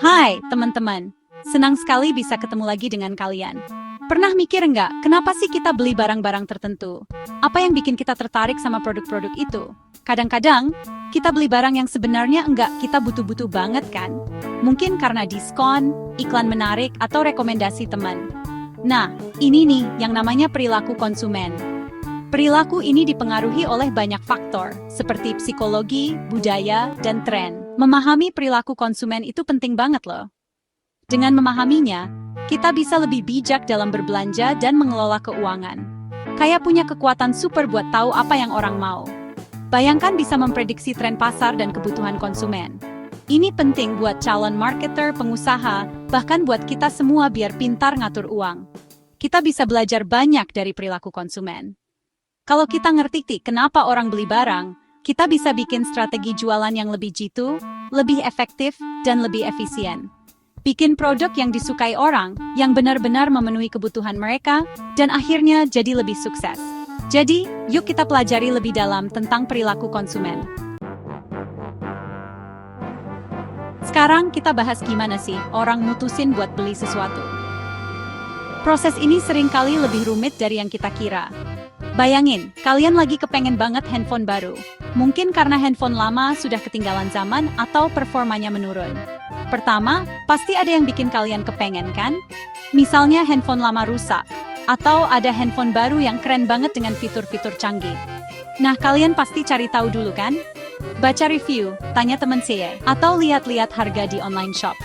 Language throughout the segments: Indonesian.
Hai, teman-teman. Senang sekali bisa ketemu lagi dengan kalian. Pernah mikir nggak, kenapa sih kita beli barang-barang tertentu? Apa yang bikin kita tertarik sama produk-produk itu? Kadang-kadang, kita beli barang yang sebenarnya enggak kita butuh-butuh banget kan? Mungkin karena diskon, iklan menarik, atau rekomendasi teman. Nah, ini nih yang namanya perilaku konsumen. Perilaku ini dipengaruhi oleh banyak faktor, seperti psikologi, budaya, dan tren. Memahami perilaku konsumen itu penting banget loh. Dengan memahaminya, kita bisa lebih bijak dalam berbelanja dan mengelola keuangan. Kayak punya kekuatan super buat tahu apa yang orang mau. Bayangkan bisa memprediksi tren pasar dan kebutuhan konsumen. Ini penting buat calon marketer, pengusaha, bahkan buat kita semua biar pintar ngatur uang. Kita bisa belajar banyak dari perilaku konsumen. Kalau kita ngerti kenapa orang beli barang, kita bisa bikin strategi jualan yang lebih jitu, lebih efektif, dan lebih efisien. Bikin produk yang disukai orang, yang benar-benar memenuhi kebutuhan mereka, dan akhirnya jadi lebih sukses. Jadi, yuk kita pelajari lebih dalam tentang perilaku konsumen. Sekarang kita bahas gimana sih orang mutusin buat beli sesuatu. Proses ini seringkali lebih rumit dari yang kita kira. Bayangin, kalian lagi kepengen banget handphone baru. Mungkin karena handphone lama sudah ketinggalan zaman atau performanya menurun. Pertama, pasti ada yang bikin kalian kepengen kan? Misalnya handphone lama rusak, atau ada handphone baru yang keren banget dengan fitur-fitur canggih. Nah, kalian pasti cari tahu dulu kan? Baca review, tanya teman saya, atau lihat-lihat harga di online shop.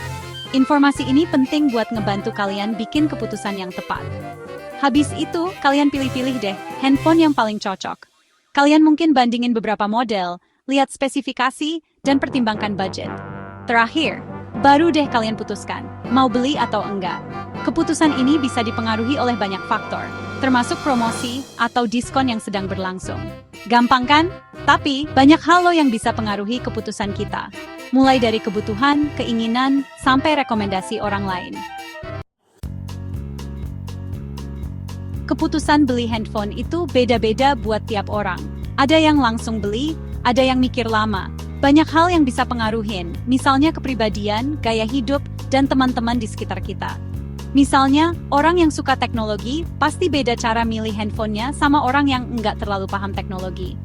Informasi ini penting buat ngebantu kalian bikin keputusan yang tepat. Habis itu, kalian pilih-pilih deh handphone yang paling cocok. Kalian mungkin bandingin beberapa model, lihat spesifikasi, dan pertimbangkan budget. Terakhir, baru deh kalian putuskan, mau beli atau enggak. Keputusan ini bisa dipengaruhi oleh banyak faktor, termasuk promosi atau diskon yang sedang berlangsung. Gampang kan? Tapi, banyak hal loh yang bisa pengaruhi keputusan kita. Mulai dari kebutuhan, keinginan, sampai rekomendasi orang lain. Keputusan beli handphone itu beda-beda buat tiap orang. Ada yang langsung beli, ada yang mikir lama. Banyak hal yang bisa pengaruhin, misalnya kepribadian, gaya hidup, dan teman-teman di sekitar kita. Misalnya, orang yang suka teknologi pasti beda cara milih handphonenya sama orang yang nggak terlalu paham teknologi.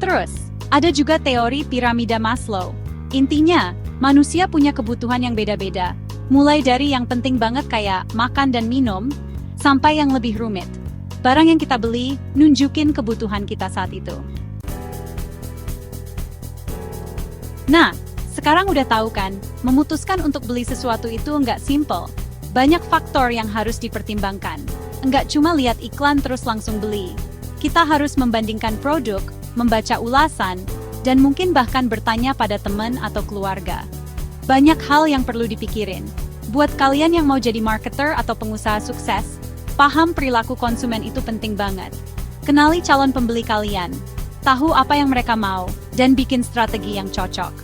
Terus, ada juga teori piramida Maslow. Intinya, manusia punya kebutuhan yang beda-beda. Mulai dari yang penting banget kayak makan dan minum, sampai yang lebih rumit. Barang yang kita beli nunjukin kebutuhan kita saat itu. Nah, sekarang udah tahu kan, memutuskan untuk beli sesuatu itu nggak simple. Banyak faktor yang harus dipertimbangkan. Nggak cuma lihat iklan terus langsung beli. Kita harus membandingkan produk, membaca ulasan, dan mungkin bahkan bertanya pada teman atau keluarga. Banyak hal yang perlu dipikirin. Buat kalian yang mau jadi marketer atau pengusaha sukses, paham perilaku konsumen itu penting banget. Kenali calon pembeli kalian, tahu apa yang mereka mau, dan bikin strategi yang cocok.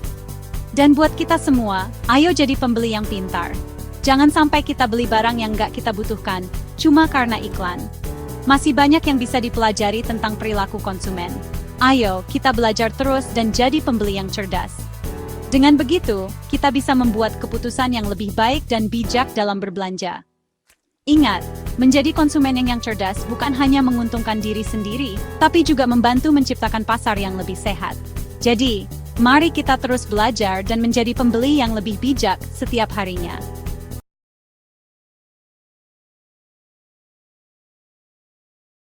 Dan buat kita semua, ayo jadi pembeli yang pintar. Jangan sampai kita beli barang yang nggak kita butuhkan, cuma karena iklan. Masih banyak yang bisa dipelajari tentang perilaku konsumen. Ayo, kita belajar terus dan jadi pembeli yang cerdas. Dengan begitu, kita bisa membuat keputusan yang lebih baik dan bijak dalam berbelanja. Ingat, menjadi konsumen yang cerdas bukan hanya menguntungkan diri sendiri, tapi juga membantu menciptakan pasar yang lebih sehat. Jadi, mari kita terus belajar dan menjadi pembeli yang lebih bijak setiap harinya.